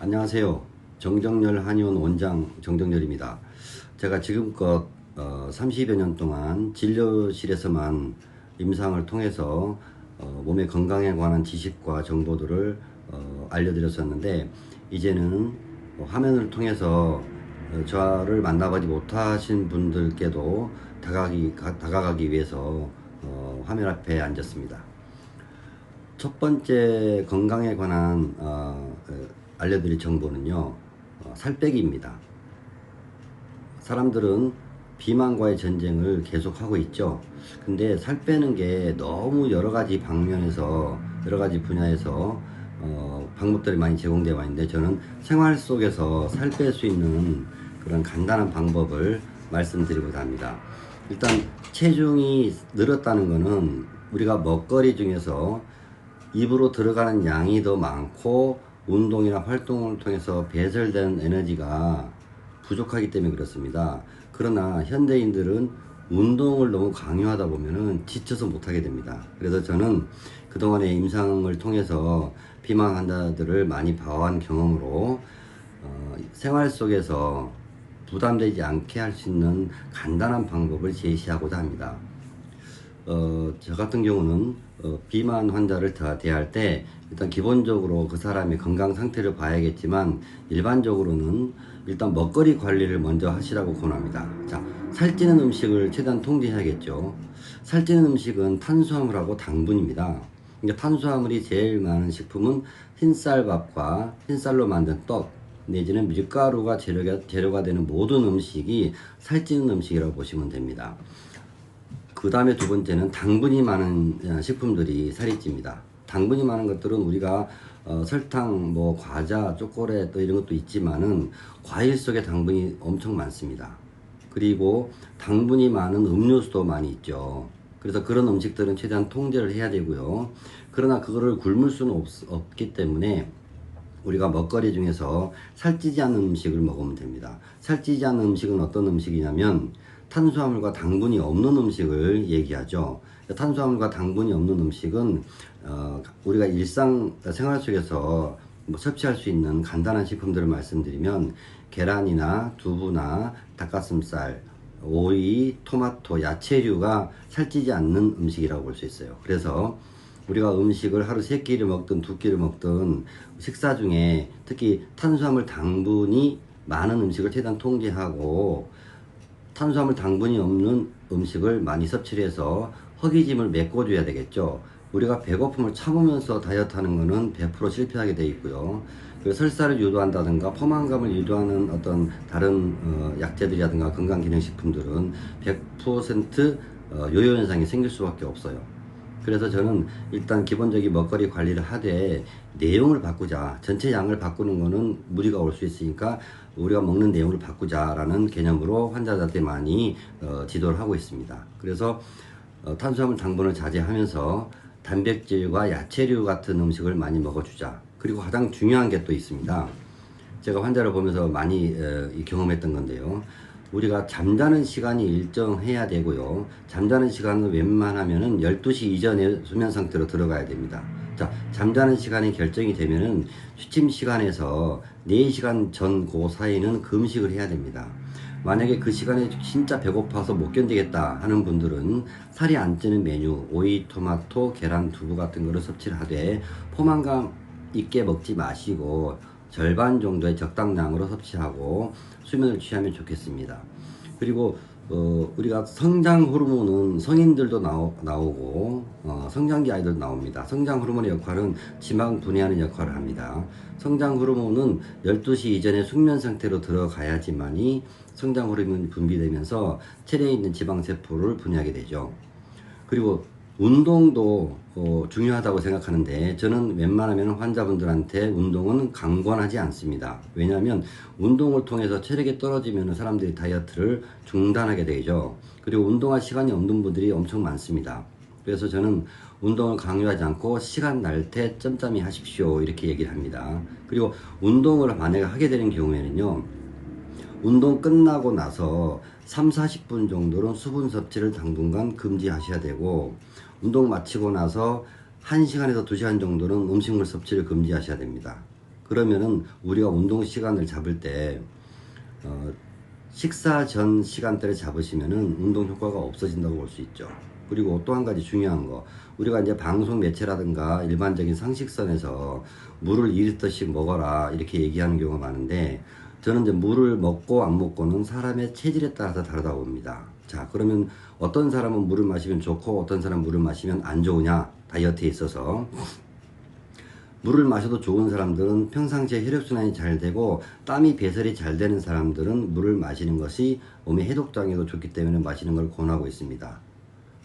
안녕하세요. 정정열 한의원 원장 정정열입니다. 제가 지금껏 30여 년 동안 진료실에서만 임상을 통해서 몸의 건강에 관한 지식과 정보들을 알려드렸었는데, 이제는 화면을 통해서 저를 만나보지 못하신 분들께도 다가가기 위해서 화면 앞에 앉았습니다. 첫 번째 건강에 관한 알려드릴 정보는요, 살 빼기입니다. 사람들은 비만과의 전쟁을 계속하고 있죠. 근데 살 빼는 게 너무 여러 가지 방면에서, 여러 가지 분야에서 방법들이 많이 제공되어 있는데, 저는 생활 속에서 살 뺄 수 있는 그런 간단한 방법을 말씀드리고자 합니다. 일단 체중이 늘었다는 것은 우리가 먹거리 중에서 입으로 들어가는 양이 더 많고 운동이나 활동을 통해서 배설된 에너지가 부족하기 때문에 그렇습니다. 그러나 현대인들은 운동을 너무 강요하다 보면은 지쳐서 못하게 됩니다. 그래서 저는 그동안의 임상을 통해서 비만 환자들을 많이 봐온 경험으로 생활 속에서 부담되지 않게 할 수 있는 간단한 방법을 제시하고자 합니다. 저 같은 경우는 비만 환자를 대할 때 일단 기본적으로 그 사람의 건강 상태를 봐야겠지만, 일반적으로는 일단 먹거리 관리를 먼저 하시라고 권합니다. 자, 살찌는 음식을 최대한 통제해야겠죠. 살찌는 음식은 탄수화물하고 당분입니다. 그러니까 탄수화물이 제일 많은 식품은 흰쌀밥과 흰쌀로 만든 떡 내지는 밀가루가 재료가 되는 모든 음식이 살찌는 음식이라고 보시면 됩니다. 그 다음에 두 번째는 당분이 많은 식품들이 살이 찝니다. 당분이 많은 것들은 우리가 설탕, 과자, 초콜릿 또 이런 것도 있지만은 과일 속에 당분이 엄청 많습니다. 그리고 당분이 많은 음료수도 많이 있죠. 그래서 그런 음식들은 최대한 통제를 해야 되고요. 그러나 그거를 굶을 수는 없기 때문에 우리가 먹거리 중에서 살찌지 않는 음식을 먹으면 됩니다. 살찌지 않는 음식은 어떤 음식이냐면 탄수화물과 당분이 없는 음식을 얘기하죠. 탄수화물과 당분이 없는 음식은 우리가 일상 생활 속에서 섭취할 수 있는 간단한 식품들을 말씀드리면, 계란이나 두부나 닭가슴살, 오이, 토마토, 야채류가 살찌지 않는 음식이라고 볼 수 있어요. 그래서 우리가 음식을 하루 3끼를 먹든 2끼를 먹든 식사 중에 특히 탄수화물 당분이 많은 음식을 최대한 통제하고, 탄수화물 당분이 없는 음식을 많이 섭취를 해서 허기짐을 메꿔줘야 되겠죠. 우리가 배고픔을 참으면서 다이어트 하는 것은 100% 실패하게 되어 있고요. 그리고 설사를 유도한다든가 포만감을 유도하는 어떤 다른 약재들이라든가 건강기능식품들은 100% 요요 현상이 생길 수밖에 없어요. 그래서 저는 일단 기본적인 먹거리 관리를 하되 내용을 바꾸자, 전체 양을 바꾸는 거는 무리가 올 수 있으니까 우리가 먹는 내용을 바꾸자라는 개념으로 환자들한테 많이 지도를 하고 있습니다. 그래서 탄수화물 당분을 자제하면서 단백질과 야채류 같은 음식을 많이 먹어주자. 그리고 가장 중요한 게 또 있습니다. 제가 환자를 보면서 많이 경험했던 건데요. 우리가 잠자는 시간이 일정해야 되고요. 잠자는 시간은 웬만하면은 12시 이전에 수면 상태로 들어가야 됩니다. 자, 잠자는 시간이 결정이 되면은 취침 시간에서 4시간 전 그 사이는 금식을 해야 됩니다. 만약에 그 시간에 진짜 배고파서 못 견디겠다 하는 분들은 살이 안 찌는 메뉴, 오이, 토마토, 계란, 두부 같은 거를 섭취를 하되 포만감 있게 먹지 마시고 절반 정도의 적당량으로 섭취하고 수면을 취하면 좋겠습니다. 그리고 우리가 성장 호르몬은 성인들도 나오고 성장기 아이들도 나옵니다. 성장 호르몬의 역할은 지방 분해하는 역할을 합니다. 성장 호르몬은 12시 이전에 숙면 상태로 들어가야지만이 성장 호르몬이 분비되면서 체내에 있는 지방세포를 분해하게 되죠. 그리고 운동도 중요하다고 생각하는데, 저는 웬만하면 환자분들한테 운동은 강권하지 않습니다. 왜냐하면 운동을 통해서 체력이 떨어지면 사람들이 다이어트를 중단하게 되죠. 그리고 운동할 시간이 없는 분들이 엄청 많습니다. 그래서 저는 운동을 강요하지 않고 시간 날 때 짬짬이 하십시오 이렇게 얘기를 합니다. 그리고 운동을 만약에 하게 되는 경우에는요, 운동 끝나고 나서 3-40분 정도는 수분 섭취를 당분간 금지하셔야 되고, 운동 마치고 나서 1시간에서 2시간 정도는 음식물 섭취를 금지하셔야 됩니다. 그러면은 우리가 운동 시간을 잡을 때 식사 전 시간대를 잡으시면은 운동 효과가 없어진다고 볼 수 있죠. 그리고 또 한 가지 중요한 거, 우리가 이제 방송 매체라든가 일반적인 상식선에서 물을 2리터씩 먹어라 이렇게 얘기하는 경우가 많은데, 저는 이제 물을 먹고 안 먹고는 사람의 체질에 따라서 다르다고 봅니다. 자, 그러면 어떤 사람은 물을 마시면 좋고 어떤 사람은 물을 마시면 안 좋으냐, 다이어트에 있어서. 물을 마셔도 좋은 사람들은 평상시에 혈액순환이 잘 되고 땀이 배설이 잘 되는 사람들은 물을 마시는 것이 몸의 해독장애도 좋기 때문에 마시는 걸 권하고 있습니다.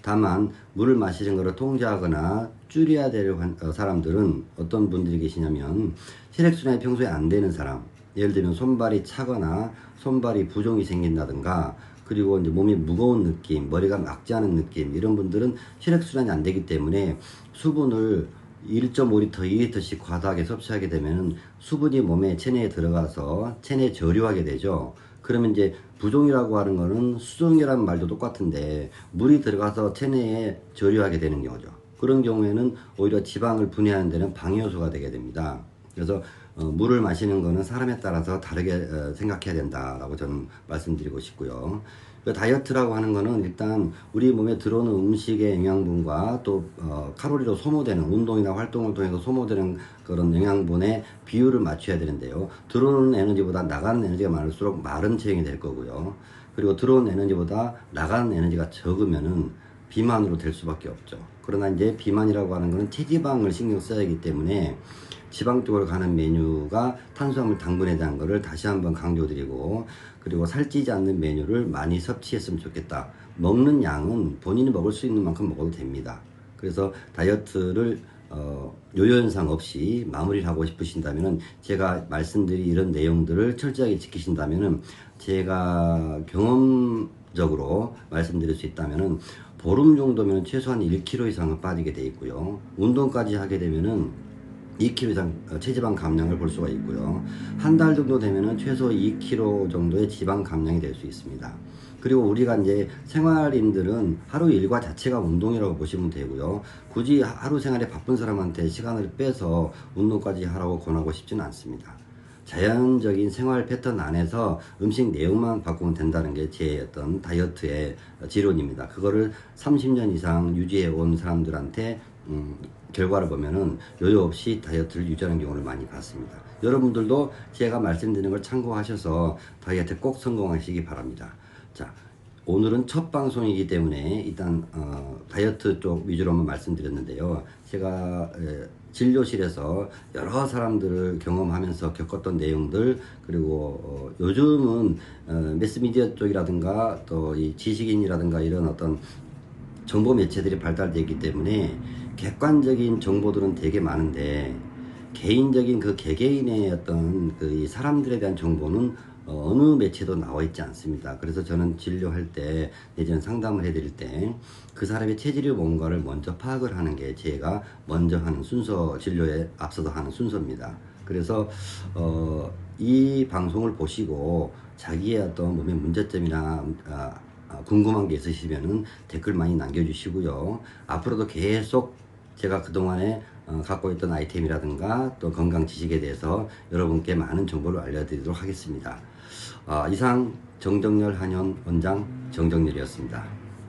다만 물을 마시는 것을 통제하거나 줄여야 될 사람들은 어떤 분들이 계시냐면, 혈액순환이 평소에 안 되는 사람, 예를 들면 손발이 차거나 손발이 부종이 생긴다든가, 그리고 이제 몸이 무거운 느낌, 머리가 막지 않은 느낌, 이런 분들은 혈액순환이 안 되기 때문에 수분을 1.5리터, 2리터씩 과다하게 섭취하게 되면 수분이 몸에 체내에 들어가서 체내에 저류하게 되죠. 그러면 이제 부종이라고 하는 거는 수종이라는 말도 똑같은데 물이 들어가서 체내에 저류하게 되는 경우죠. 그런 경우에는 오히려 지방을 분해하는 데는 방해 요소가 되게 됩니다. 그래서 물을 마시는 거는 사람에 따라서 다르게 생각해야 된다라고 저는 말씀드리고 싶고요. 다이어트라고 하는 거는 일단 우리 몸에 들어오는 음식의 영양분과 또 칼로리로 소모되는, 운동이나 활동을 통해서 소모되는 그런 영양분의 비율을 맞춰야 되는데요. 들어오는 에너지보다 나가는 에너지가 많을수록 마른 체형이 될 거고요. 그리고 들어오는 에너지보다 나가는 에너지가 적으면은 비만으로 될 수밖에 없죠. 그러나 이제 비만이라고 하는 거는 체지방을 신경 써야 하기 때문에 지방 쪽으로 가는 메뉴가 탄수화물, 당분에 대한 거를 다시 한번 강조드리고, 그리고 살찌지 않는 메뉴를 많이 섭취했으면 좋겠다. 먹는 양은 본인이 먹을 수 있는 만큼 먹어도 됩니다. 그래서 다이어트를 요요현상 없이 마무리를 하고 싶으신다면은, 제가 말씀드린 이런 내용들을 철저하게 지키신다면은, 제가 경험적으로 말씀드릴 수 있다면은 보름 정도면 최소한 1kg 이상은 빠지게 돼 있고요. 운동까지 하게 되면은 2kg 이상 체지방 감량을 볼 수가 있고요. 한 달 정도 되면은 최소 2kg 정도의 지방 감량이 될 수 있습니다. 그리고 우리가 이제 생활인들은 하루 일과 자체가 운동이라고 보시면 되고요. 굳이 하루 생활에 바쁜 사람한테 시간을 빼서 운동까지 하라고 권하고 싶지는 않습니다. 자연적인 생활 패턴 안에서 음식 내용만 바꾸면 된다는 게 제 어떤 다이어트의 지론입니다. 그거를 30년 이상 유지해 온 사람들한테 결과를 보면은 여유 없이 다이어트를 유지하는 경우를 많이 봤습니다. 여러분들도 제가 말씀드리는 걸 참고하셔서 다이어트 꼭 성공하시기 바랍니다. 자, 오늘은 첫 방송이기 때문에 일단 다이어트 쪽 위주로 한번 말씀드렸는데요. 제가 진료실에서 여러 사람들을 경험하면서 겪었던 내용들, 그리고 요즘은 매스미디어 쪽이라든가 또 이 지식인이라든가 이런 어떤 정보 매체들이 발달되어 있기 때문에 객관적인 정보들은 되게 많은데, 개인적인 그 개개인의 어떤 그 사람들에 대한 정보는 어느 매체도 나와 있지 않습니다. 그래서 저는 진료할 때, 내지는 상담을 해드릴 때 그 사람의 체질이 뭔가를 먼저 파악을 하는 게 제가 먼저 하는 순서, 진료에 앞서서 하는 순서입니다. 그래서 이 방송을 보시고 자기의 어떤 몸의 문제점이나 궁금한 게 있으시면은 댓글 많이 남겨주시고요. 앞으로도 계속 제가 그동안에 갖고 있던 아이템이라든가 또 건강 지식에 대해서 여러분께 많은 정보를 알려드리도록 하겠습니다. 이상 정정열 한의원 원장 정정열이었습니다.